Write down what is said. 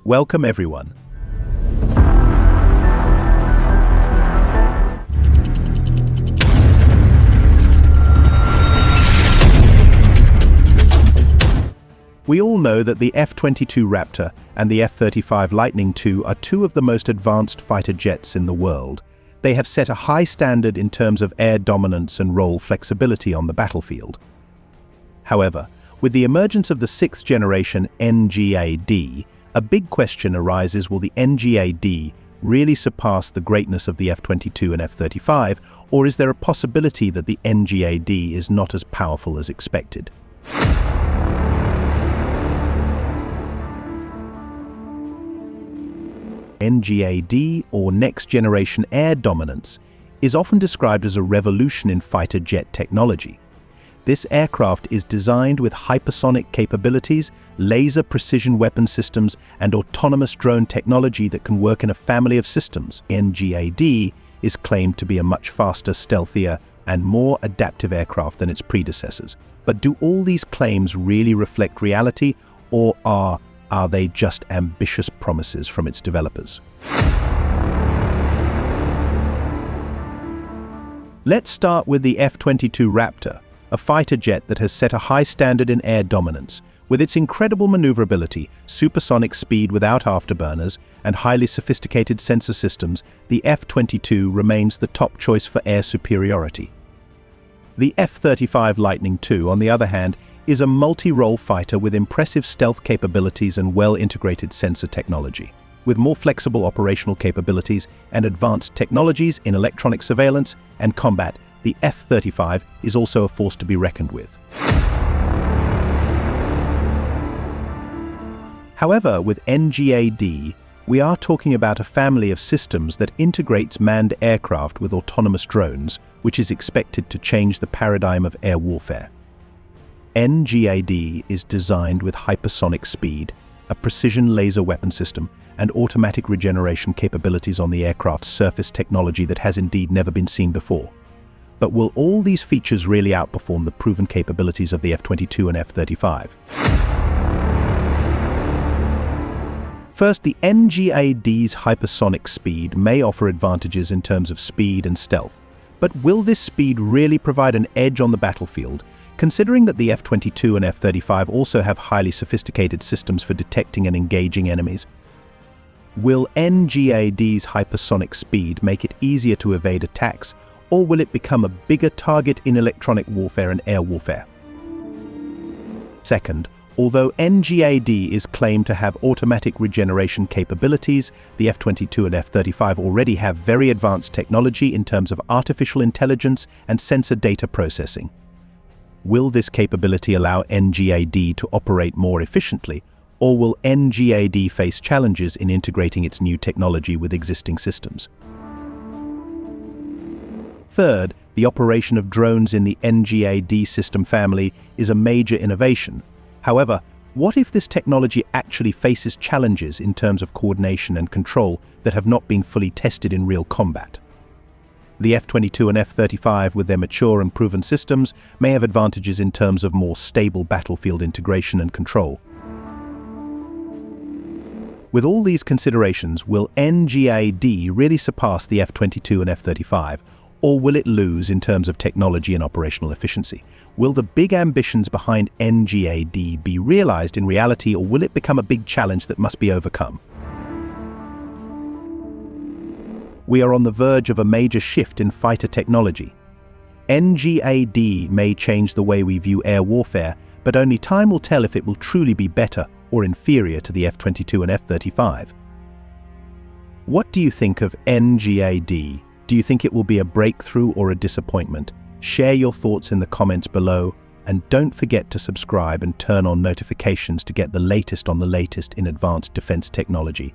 Welcome everyone. We all know that the F-22 Raptor and the F-35 Lightning II are two of the most advanced fighter jets in the world. They have set a high standard in terms of air dominance and role flexibility on the battlefield. However, with the emergence of the sixth-generation NGAD, a big question arises: will the NGAD really surpass the greatness of the F-22 and F-35, or is there a possibility that the NGAD is not as powerful as expected? NGAD, or Next Generation Air Dominance, is often described as a revolution in fighter jet technology. This aircraft is designed with hypersonic capabilities, laser precision weapon systems, and autonomous drone technology that can work in a family of systems. NGAD is claimed to be a much faster, stealthier, and more adaptive aircraft than its predecessors. But do all these claims really reflect reality, or are they just ambitious promises from its developers? Let's start with the F-22 Raptor, a fighter jet that has set a high standard in air dominance. With its incredible maneuverability, supersonic speed without afterburners, and highly sophisticated sensor systems, the F-22 remains the top choice for air superiority. The F-35 Lightning II, on the other hand, is a multi-role fighter with impressive stealth capabilities and well-integrated sensor technology. With more flexible operational capabilities and advanced technologies in electronic surveillance and combat, the F-35 is also a force to be reckoned with. However, with NGAD, we are talking about a family of systems that integrates manned aircraft with autonomous drones, which is expected to change the paradigm of air warfare. NGAD is designed with hypersonic speed, a precision laser weapon system, and automatic regeneration capabilities on the aircraft's surface technology that has indeed never been seen before. But will all these features really outperform the proven capabilities of the F-22 and F-35? First, the NGAD's hypersonic speed may offer advantages in terms of speed and stealth. But will this speed really provide an edge on the battlefield, considering that the F-22 and F-35 also have highly sophisticated systems for detecting and engaging enemies? Will NGAD's hypersonic speed make it easier to evade attacks, or will it become a bigger target in electronic warfare and air warfare? Second, although NGAD is claimed to have automatic regeneration capabilities, the F-22 and F-35 already have very advanced technology in terms of artificial intelligence and sensor data processing. Will this capability allow NGAD to operate more efficiently, or will NGAD face challenges in integrating its new technology with existing systems? Third, the operation of drones in the NGAD system family is a major innovation. However, what if this technology actually faces challenges in terms of coordination and control that have not been fully tested in real combat? The F-22 and F-35, with their mature and proven systems, may have advantages in terms of more stable battlefield integration and control. With all these considerations, will NGAD really surpass the F-22 and F-35, or will it lose in terms of technology and operational efficiency? Will the big ambitions behind NGAD be realized in reality, or will it become a big challenge that must be overcome? We are on the verge of a major shift in fighter technology. NGAD may change the way we view air warfare, but only time will tell if it will truly be better or inferior to the F-22 and F-35. What do you think of NGAD? Do you think it will be a breakthrough or a disappointment? Share your thoughts in the comments below, and don't forget to subscribe and turn on notifications to get the latest on the latest in advanced defense technology.